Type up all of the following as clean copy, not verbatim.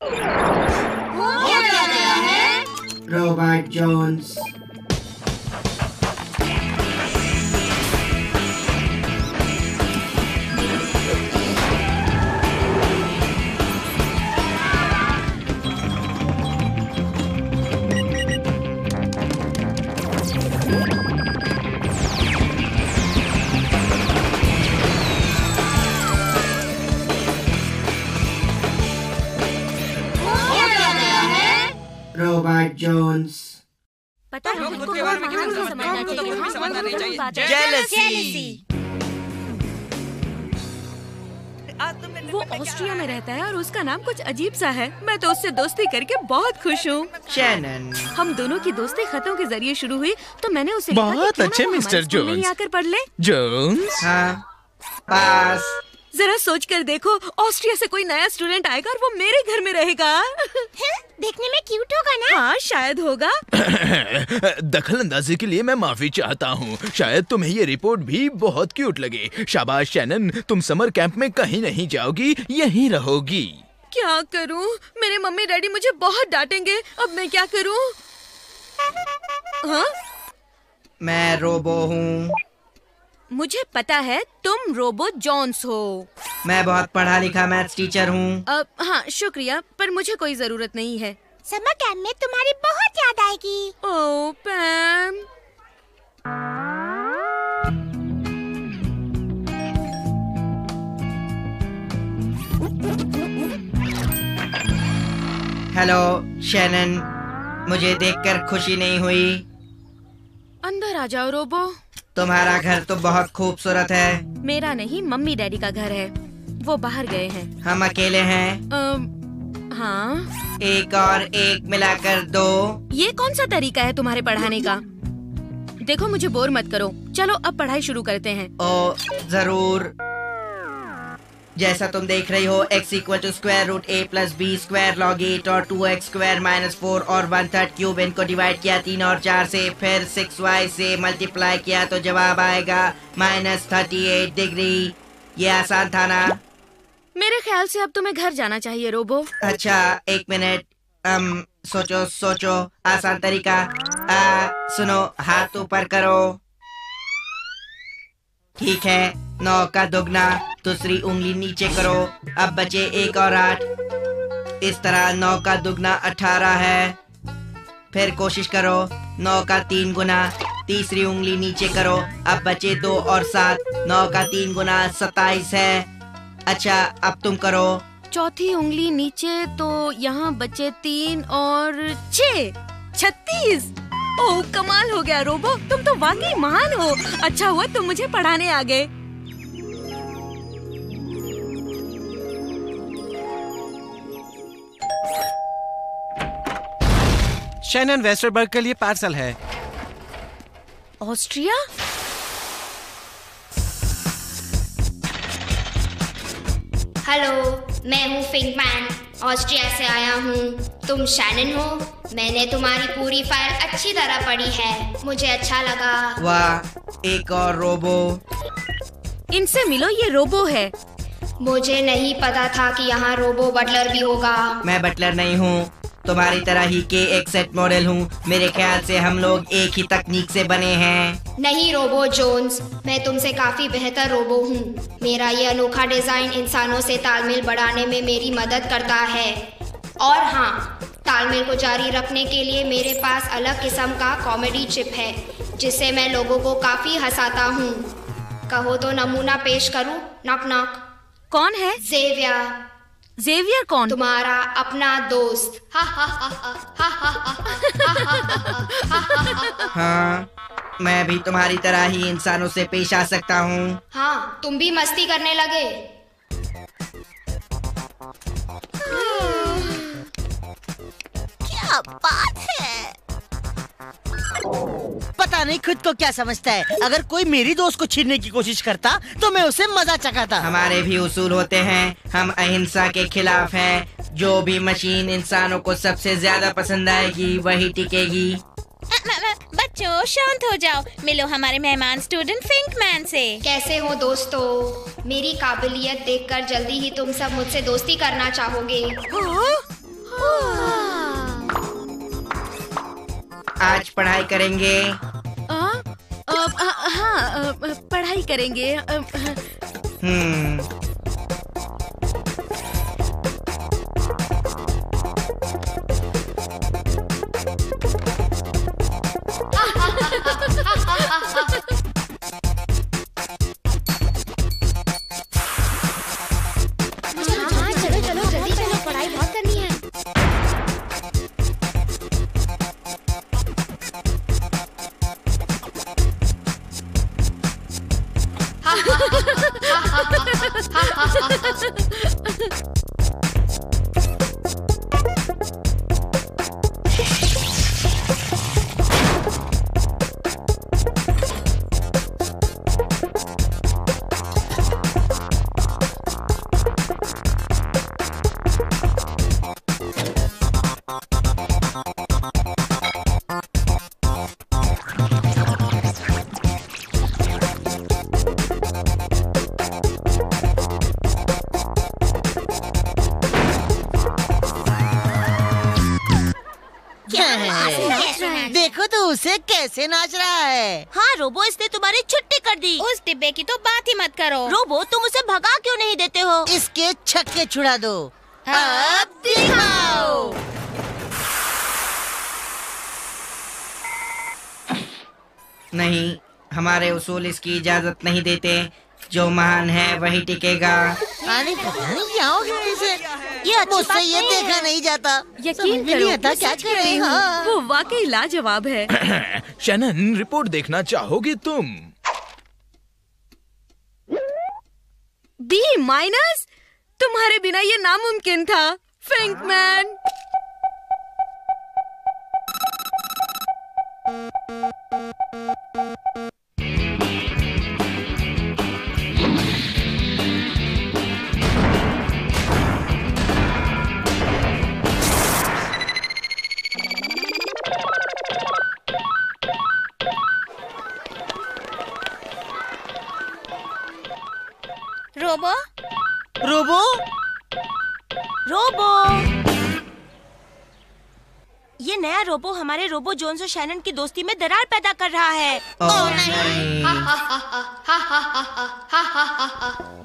हो क्या गया है? Robot Jones. Robot Jones. पता है खुद के बारे में क्यों समझना चाहिए? जेलसी। वो ऑस्ट्रिया में रहता है और उसका नाम कुछ अजीब सा है। मैं तो उससे दोस्ती करके बहुत खुश हूँ। शैनन। हम दोनों की दोस्ती खतों के जरिए शुरू हुई, तो मैंने उसे बहुत अच्छे मिस्टर जोन्स। आकर पढ़ ले। जोन्स। हाँ, पास। जरा सोच कर देखो, ऑस्ट्रिया से कोई नया स्टूडेंट आएगा और वो मेरे घर में रहेगा। देखने में क्यूट होगा ना? हाँ, शायद होगा। दखल अंदाजी के लिए मैं माफी चाहता हूँ। शायद तुम्हें ये रिपोर्ट भी बहुत क्यूट लगे। शाबाश शैनन, तुम समर कैंप में कहीं नहीं जाओगी, यहीं रहोगी। क्या करूँ? मेरे मम्मी डैडी मुझे बहुत डांटेंगे। अब मैं क्या करूँ? हाँ? मैं रोबो हूँ। मुझे पता है तुम रोबो जोन्स हो। मैं बहुत पढ़ा लिखा मैथ्स टीचर हूँ। हाँ शुक्रिया, पर मुझे कोई जरूरत नहीं है। समर कैंप में तुम्हारी बहुत याद आएगी। ओह पैम। हेलो शैनन, मुझे देखकर खुशी नहीं हुई? अंदर आ जाओ रोबो। तुम्हारा घर तो बहुत खूबसूरत है। मेरा नहीं, मम्मी डैडी का घर है। वो बाहर गए हैं। हम अकेले हैं। हाँ। एक और एक मिलाकर 2। ये कौन सा तरीका है तुम्हारे पढ़ाने का? देखो मुझे बोर मत करो। चलो अब पढ़ाई शुरू करते हैं। ओ जरूर। जैसा तुम देख रही हो, x = square root a + b square log 8 और 2x स्क्वायर -4 और 1/3 क्यूब। इनको डिवाइड किया 3 और 4 से, फिर 6y से मल्टीप्लाई किया तो जवाब आएगा -38 डिग्री। ये आसान था ना? मेरे ख्याल से अब तुम्हें घर जाना चाहिए रोबो। अच्छा, 1 मिनट। सोचो आसान तरीका। सुनो, हाथ ऊपर करो। ठीक है, 9 का दुगना। दूसरी उंगली नीचे करो। अब बचे 1 और 8। इस तरह 9 का दुगना 18 है। फिर कोशिश करो 9 का 3 गुना। तीसरी उंगली नीचे करो। अब बचे 2 और 7। 9 का 3 गुना 27 है। अच्छा, अब तुम करो। चौथी उंगली नीचे तो यहाँ बचे 3 और 6, 36। ओह कमाल हो गया रोबो, तुम तो वाकई महान हो। अच्छा हुआ तुम मुझे पढ़ाने आ गए। शैनन वेस्टरबर्ग के लिए पार्सल है। ऑस्ट्रिया? हेलो, मैं हूँ फिंकमैन, ऑस्ट्रिया से आया हूँ। तुम शैनन हो? मैंने तुम्हारी पूरी फाइल अच्छी तरह पढ़ी है, मुझे अच्छा लगा। वाह, एक और रोबो। इनसे मिलो, ये रोबो है। मुझे नहीं पता था कि यहाँ रोबो बटलर भी होगा। मैं बटलर नहीं हूँ, तुम्हारी तरह ही के एक सेट मॉडल हूँ। मेरे ख्याल से हम लोग एक ही तकनीक से बने हैं। नहीं रोबो जोन्स, मैं तुमसे काफी बेहतर रोबो हूँ। मेरा ये अनोखा डिजाइन इंसानों से तालमेल बढ़ाने में मेरी मदद करता है। और हाँ, तालमेल को जारी रखने के लिए मेरे पास अलग किस्म का कॉमेडी चिप है, जिससे मैं लोगों को काफी हंसाता हूँ। कहो तो नमूना पेश करूँ? Knock knock. कौन है? ज़ेवियर। ज़ेवियर कौन? तुम्हारा अपना दोस्त। हाँ, मैं भी तुम्हारी तरह ही इंसानों से पेश आ सकता हूँ। हाँ, तुम भी मस्ती करने लगे। क्या बात है? पता नहीं खुद को क्या समझता है। अगर कोई मेरी दोस्त को छीनने की कोशिश करता तो मैं उसे मजा चखाता। हमारे भी उसूल होते हैं। हम अहिंसा के खिलाफ हैं। जो भी मशीन इंसानों को सबसे ज्यादा पसंद आएगी वही टिकेगी। बच्चों शांत हो जाओ, मिलो हमारे मेहमान स्टूडेंट फिंकमैन से। कैसे हो दोस्तों? मेरी काबिलियत देखकर जल्दी ही तुम सब मुझसे दोस्ती करना चाहोगे। आज पढ़ाई करेंगे? हाँ, पढ़ाई करेंगे। चलो चलो जल्दी चलो, पढ़ाई बहुत करनी है। देखो तो उसे कैसे नाच रहा है। हाँ रोबो, इसने तुम्हारी छुट्टी कर दी। उस डिब्बे की तो बात ही मत करो। रोबो, तुम उसे भगा क्यों नहीं देते हो? इसके छक्के छुड़ा दो। अब दिखाओ। नहीं, हमारे उसूल इसकी इजाजत नहीं देते। जो महान है वही टिकेगा। आने पता नहीं क्या हो गया इसे। ये अच्छी मुझसे बात ये नहीं देखा है। नहीं जाता। यकीन समझ में करो, नहीं आता मैं क्या सच कह करें। रही हूँ। हाँ। वो वाकई लाजवाब है। शैनन, रिपोर्ट देखना चाहोगी तुम? B-, तुम्हारे बिना ये नामुमकिन था, फिंकमैन। रोबो, रोबो, रोबो, ये नया रोबो हमारे रोबो जोन्स और शैनन की दोस्ती में दरार पैदा कर रहा है। नहीं।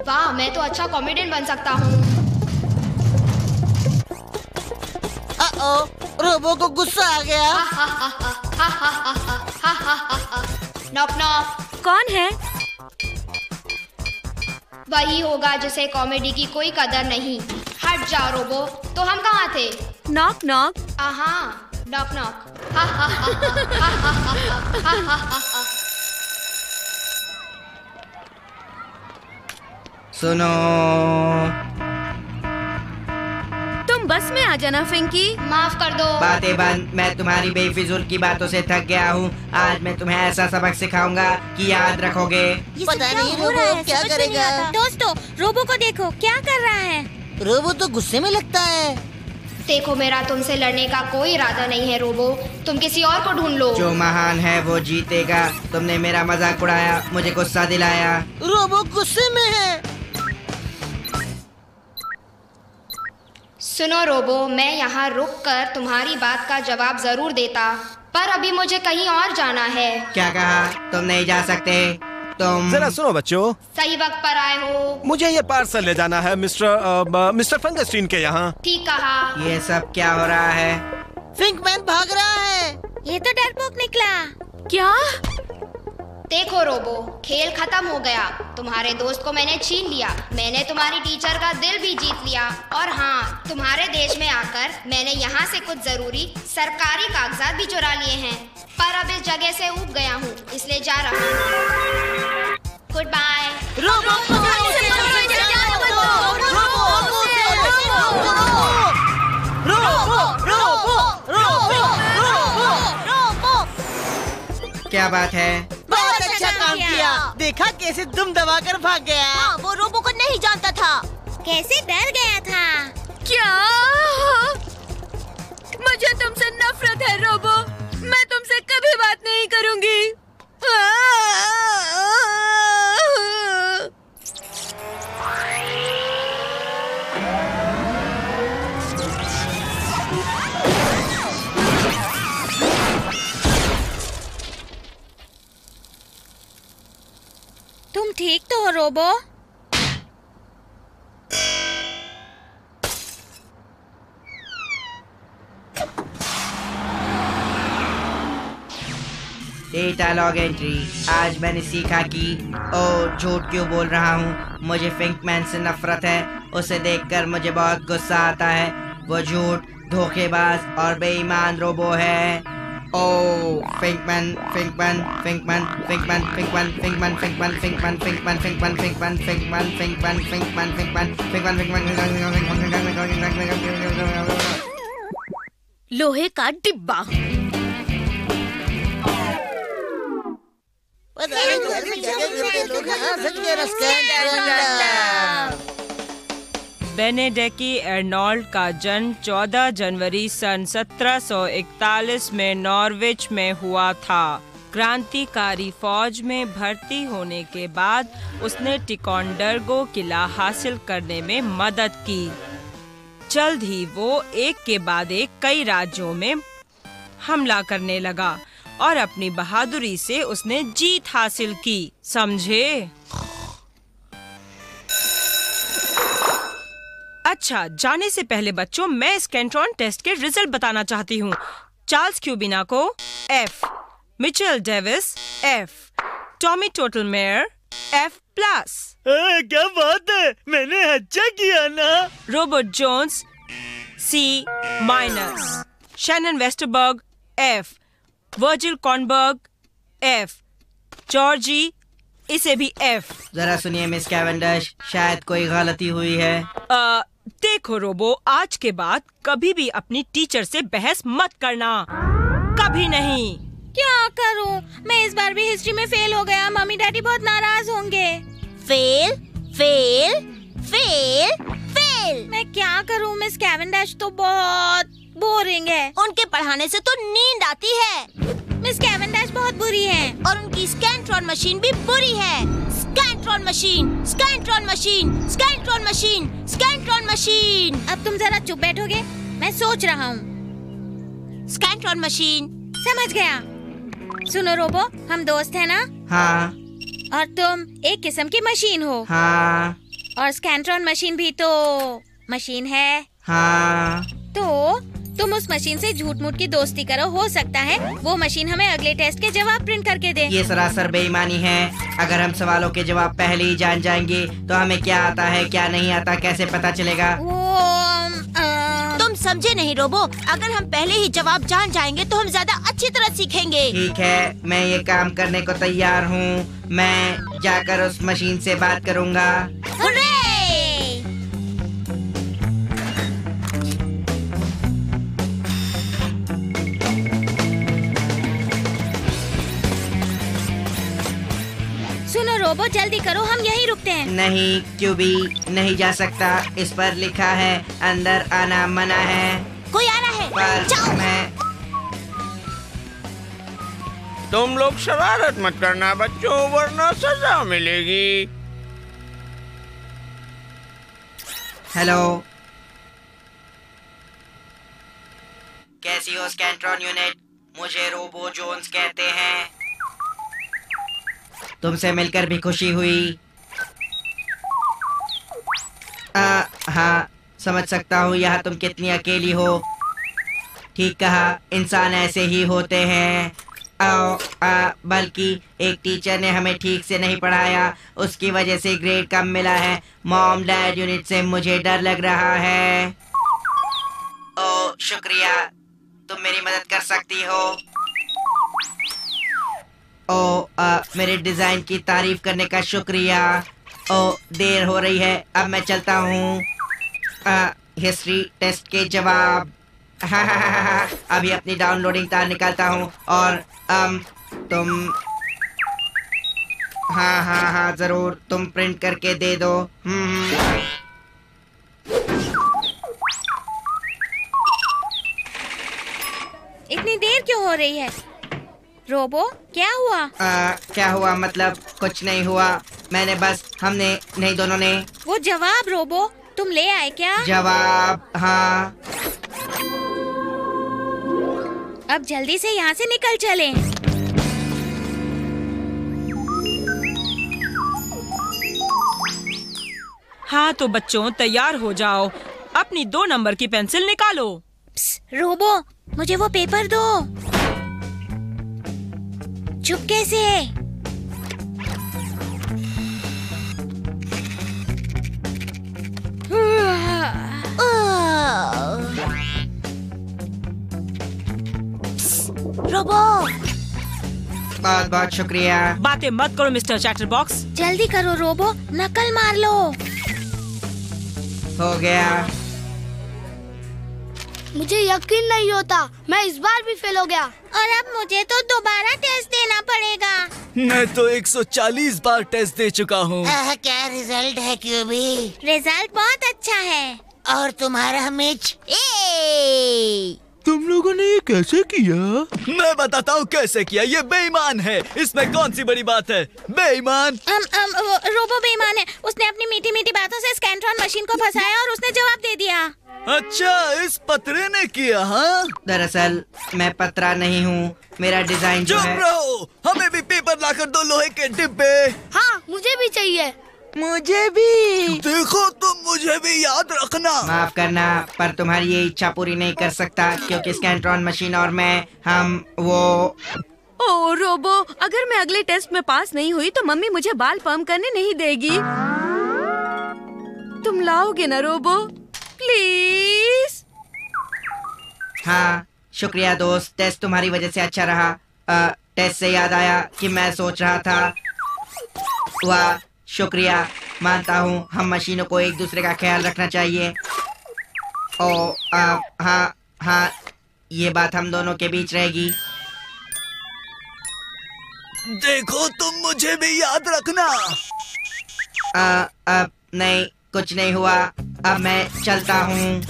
वाह, मैं तो अच्छा कॉमेडियन बन सकता हूँ। रोबो को गुस्सा आ गया। Knock knock. कौन है? वही होगा जिसे कॉमेडी की कोई कदर नहीं। हट जाओ रोबो। तो हम कहाँ थे? Knock knock. Knock knock. सुनो, तुम बस में आ जाना फिंकी। माफ कर दो। बातें बंद। मैं तुम्हारी बेफिजूल की बातों से थक गया हूँ। आज मैं तुम्हें ऐसा सबक सिखाऊंगा कि याद रखोगे। ये सब पता क्या नहीं हो रहा रोबो है, क्या समझ में नहीं करेगा। आता। दोस्तों, रोबो को देखो क्या कर रहा है। रोबो तो गुस्से में लगता है। देखो, मेरा तुमसे लड़ने का कोई इरादा नहीं है रोबो। तुम किसी और को ढूंढ लो। जो महान है वो जीतेगा। तुमने मेरा मजाक उड़ाया, मुझे गुस्सा दिलाया। रोबो गुस्से में है। सुनो रोबो, मैं यहाँ रुक कर तुम्हारी बात का जवाब जरूर देता, पर अभी मुझे कहीं और जाना है। क्या कहा? तुम नहीं जा सकते। तुम जरा सुनो बच्चों, सही वक्त पर आए हो। मुझे ये पार्सल ले जाना है मिस्टर फंगस्टीन के यहाँ। ठीक कहा। ये सब क्या हो रहा है? फिंकमैन भाग रहा है। ये तो डरपोक निकला। क्या? देखो रोबो, खेल खत्म हो गया। तुम्हारे दोस्त को मैंने छीन लिया। मैंने तुम्हारी टीचर का दिल भी जीत लिया। और हाँ, तुम्हारे देश में आकर मैंने यहाँ से कुछ जरूरी सरकारी कागजात भी चुरा लिए हैं। पर अब इस जगह से ऊब गया हूँ, इसलिए जा रहा हूँ। Good bye. रोबो को क्या बात है? बहुत अच्छा काम किया। देखा कैसे दुम दबाकर भाग गया। हाँ, वो रोबो को नहीं जानता था। कैसे डर गया था। क्या? मुझे तुमसे नफरत है रोबो। मैं तुमसे कभी बात नहीं करूंगी। रोबो। Data log entry. आज मैंने सीखा कि झूठ क्यों बोल रहा हूँ। मुझे फिंकमैन से नफरत है। उसे देखकर मुझे बहुत गुस्सा आता है। वो झूठ, धोखेबाज और बेईमान रोबो है। फिंकमैन फिंकमैन फिंकमैन फिंकमैन फिंकमैन फिंकमैन फिंकमैन फिंकमैन फिंकमैन फिंकमैन फिंकमैन फिंकमैन फिंकमैन फिंकमैन फिंकमैन फिंकमैन। लोहे का डिब्बा। बेनेडेकी अर्नोल्ड का जन्म 14 जनवरी सन 1741 में नॉर्विच में हुआ था। क्रांतिकारी फौज में भर्ती होने के बाद उसने टिकोंडर्गो किला हासिल करने में मदद की। जल्द ही वो एक के बाद एक कई राज्यों में हमला करने लगा और अपनी बहादुरी से उसने जीत हासिल की, समझे? अच्छा, जाने से पहले बच्चों, मैं स्कैंट्रॉन टेस्ट के रिजल्ट बताना चाहती हूँ। चार्ल्स क्यूबिना को F, Mitchell Davis F, Tommy Stottlemeyer F+। क्या बात है, मैंने अच्छा किया ना। Robert Jones C-, Shannon Westerberg F, Virgil Cornberg F, Georgie, इसे भी F। जरा सुनिए मिस कैवेंडिश, शायद कोई गलती हुई है। देखो रोबो, आज के बाद कभी भी अपनी टीचर से बहस मत करना, कभी नहीं। क्या करूं? मैं इस बार भी हिस्ट्री में फेल हो गया। मम्मी डैडी बहुत नाराज होंगे। Fail fail fail fail. मैं क्या करूं? मिस कैवेंडिश तो बहुत बोरिंग है। उनके पढ़ाने से तो नींद आती है। मिस कैवेंडिश बहुत बुरी है और उनकी स्कैंट्रॉन मशीन भी बुरी है। स्कैंट्रॉन मशीन, स्कैंट्रॉन मशीन, स्कैंट्रॉन मशीन, स्कैंट्रॉन मशीन। अब तुम जरा चुप बैठोगे? मैं सोच रहा हूँ। स्कैंट्रॉन मशीन। समझ गया। सुनो रोबो, हम दोस्त हैं ना? हाँ। और तुम एक किस्म की मशीन हो। हाँ। और स्कैंट्रॉन मशीन भी तो मशीन है। हाँ। तो तुम उस मशीन से झूठ मूठ की दोस्ती करो। हो सकता है वो मशीन हमें अगले टेस्ट के जवाब प्रिंट करके दे। ये सरासर बेईमानी है। अगर हम सवालों के जवाब पहले ही जान जाएंगे तो हमें क्या आता है क्या नहीं आता कैसे पता चलेगा? तुम समझे नहीं रोबो, अगर हम पहले ही जवाब जान जाएंगे तो हम ज्यादा अच्छी तरह सीखेंगे। ठीक है, मैं ये काम करने को तैयार हूँ। मैं जाकर उस मशीन से बात करूँगा। सुनो रोबो, जल्दी करो, हम यहीं रुकते हैं। नहीं, क्यूबी नहीं जा सकता। इस पर लिखा है अंदर आना मना है। कोई आ रहा है, पर जाओ। तुम लोग शरारत मत करना बच्चों, वरना सजा मिलेगी। हेलो, कैसी हो स्कैंट्रॉन यूनिट? मुझे रोबो जोन्स कहते हैं। तुमसे मिलकर भी खुशी हुई। हाँ, समझ सकता हूँ यहाँ तुम कितनी अकेली हो। ठीक कहा, इंसान ऐसे ही होते हैं। बल्कि एक टीचर ने हमें ठीक से नहीं पढ़ाया, उसकी वजह से ग्रेड कम मिला है। मॉम डैड यूनिट से मुझे डर लग रहा है। शुक्रिया, तुम मेरी मदद कर सकती हो। मेरे डिजाइन की तारीफ करने का शुक्रिया। देर हो रही है, अब मैं चलता हूँ। हिस्ट्री टेस्ट के जवाब। अभी अपनी डाउनलोडिंग तार निकालता हूँ और तुम हाँ जरूर, तुम प्रिंट करके दे दो। इतनी देर क्यों हो रही है? रोबो, क्या हुआ? क्या हुआ मतलब? कुछ नहीं हुआ। मैंने बस, हमने नहीं, दोनों ने। वो जवाब रोबो, तुम ले आए क्या? जवाब? हाँ। अब जल्दी से यहाँ से निकल चलें। हाँ तो बच्चों तैयार हो जाओ, अपनी 2 नंबर की पेंसिल निकालो। रोबो, मुझे वो पेपर दो। चुप कैसे? रोबो, बहुत बहुत शुक्रिया। बातें मत करो मिस्टर चैटरबॉक्स। जल्दी करो रोबो, नकल मार लो। हो गया। मुझे यकीन नहीं होता, मैं इस बार भी फेल हो गया। और अब मुझे तो दोबारा टेस्ट देना पड़ेगा। मैं तो 140 बार टेस्ट दे चुका हूँ। क्या रिजल्ट है क्यूबी? रिजल्ट बहुत अच्छा है। और तुम्हारा मिच? तुम लोगों ने ये कैसे किया? मैं बताता हूँ कैसे किया। ये बेईमान है, इसमें कौन सी बड़ी बात है? बेईमान। रोबो बेईमान है। उसने अपनी मीठी मीठी बातों से स्कैंट्रॉन मशीन को फंसाया और उसने जवाब दे दिया। अच्छा, इस पतरे ने किया? हाँ, दरअसल मैं पतरा नहीं हूँ, मेरा डिजाइन जो है। चुप रहो, हमें भी पेपर लाकर दो, लोहे के डिब्बे। हाँ, मुझे भी चाहिए। मुझे भी। देखो तुम मुझे भी याद रखना। माफ करना, पर तुम्हारी ये इच्छा पूरी नहीं कर सकता क्योंकि स्कैंट्रॉन मशीन और मैं, हम वो। ओ रोबो, अगर मैं अगले टेस्ट में पास नहीं हुई तो मम्मी मुझे बाल पर्म करने नहीं देगी। तुम लाओगे ना रोबो, प्लीज? हाँ शुक्रिया दोस्त, टेस्ट तुम्हारी वजह से अच्छा रहा। टेस्ट से याद आया कि मैं सोच रहा था। वाह शुक्रिया, मानता हूँ हम मशीनों को एक दूसरे का ख्याल रखना चाहिए। हाँ, ये बात हम दोनों के बीच रहेगी। देखो तुम मुझे भी याद रखना। अब नहीं, कुछ नहीं हुआ, अब मैं चलता हूँ।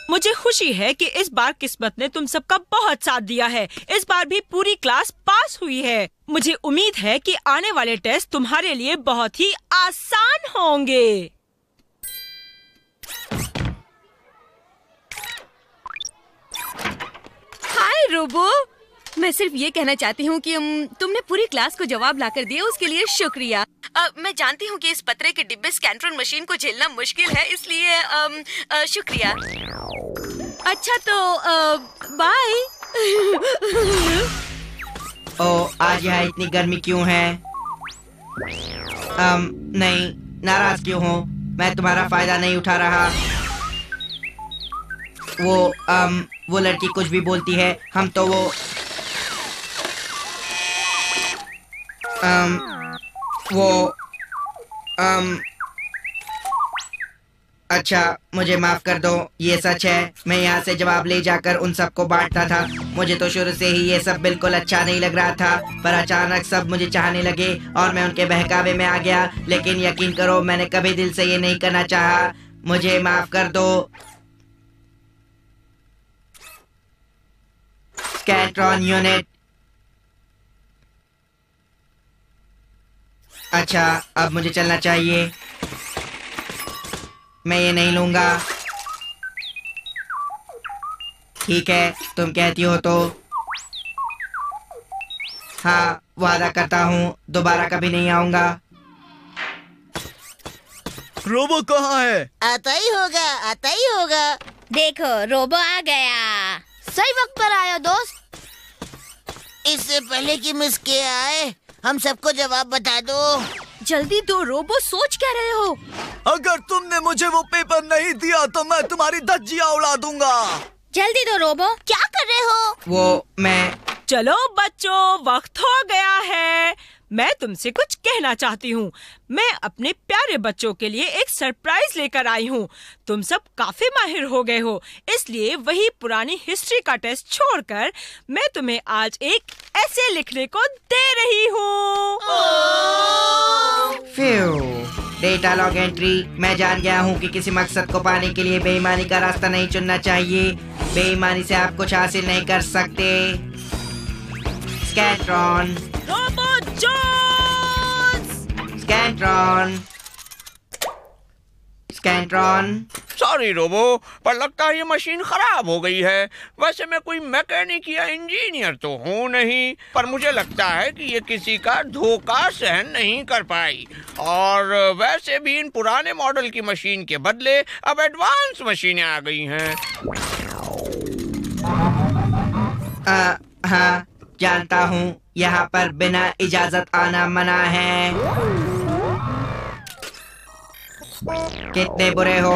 मुझे खुशी है कि इस बार किस्मत ने तुम सबका बहुत साथ दिया है। इस बार भी पूरी क्लास पास हुई है। मुझे उम्मीद है कि आने वाले टेस्ट तुम्हारे लिए बहुत ही आसान होंगे। हाय रोबो, मैं सिर्फ ये कहना चाहती हूँ कि तुमने पूरी क्लास को जवाब लाकर दिया, उसके लिए शुक्रिया। मैं जानती हूँ कि इस पतरे के डिब्बे स्कैंट्रॉन मशीन को झेलना मुश्किल है, इसलिए शुक्रिया। अच्छा तो बाय। आज यहाँ इतनी गर्मी क्यों है? नहीं, नाराज क्यों हो? मैं तुम्हारा फायदा नहीं उठा रहा। वो लड़की कुछ भी बोलती है, हम तो वो अच्छा मुझे माफ कर दो, ये सच है। मैं यहाँ से जवाब ले जाकर उन सबको बांटता था। मुझे तो शुरू से ही ये सब बिल्कुल अच्छा नहीं लग रहा था, पर अचानक सब मुझे चाहने लगे और मैं उनके बहकावे में आ गया। लेकिन यकीन करो, मैंने कभी दिल से ये नहीं करना चाहा। मुझे माफ कर दो। स्कैंट्रॉन यूनिट। अच्छा, अब मुझे चलना चाहिए। मैं ये नहीं लूंगा। ठीक है, तुम कहती हो तो। हाँ, वादा करता हूँ दोबारा कभी नहीं आऊंगा। रोबो कहाँ है? आता ही होगा। देखो रोबो आ गया। सही वक्त पर आया दोस्त। इससे पहले कि मिस के आए, हम सबको जवाब बता दो। जल्दी दो रोबो, सोच क्या रहे हो? अगर तुमने मुझे वो पेपर नहीं दिया तो मैं तुम्हारी धज्जियां उड़ा दूंगा। जल्दी दो रोबो। क्या कर रहे हो? वो मैं। चलो बच्चों, वक्त हो गया है। मैं तुमसे कुछ कहना चाहती हूँ। मैं अपने प्यारे बच्चों के लिए एक सरप्राइज लेकर आई हूँ। तुम सब काफी माहिर हो गए हो, इसलिए वही पुरानी हिस्ट्री का टेस्ट छोड़कर मैं तुम्हें आज एक ऐसे लिखने को दे रही हूँ। Data log entry. मैं जान गया हूँ कि किसी मकसद को पाने के लिए बेईमानी का रास्ता नहीं चुनना चाहिए। बेईमानी से आप कुछ हासिल नहीं कर सकते। स्कैट्रॉन, रोबो जोन्स! स्कैट्रॉन, स्कैट्रॉन। सॉरी रोबो, पर लगता है ये मशीन खराब हो गई है। वैसे मैं कोई मैकेनिक या इंजीनियर तो हूँ नहीं, पर मुझे लगता है कि ये किसी का धोखा सहन नहीं कर पाई। और वैसे भी इन पुराने मॉडल की मशीन के बदले अब एडवांस मशीनें आ गई हैं। हाँ, जानता हूँ। यहाँ पर बिना इजाजत आना मना है। कितने बुरे हो,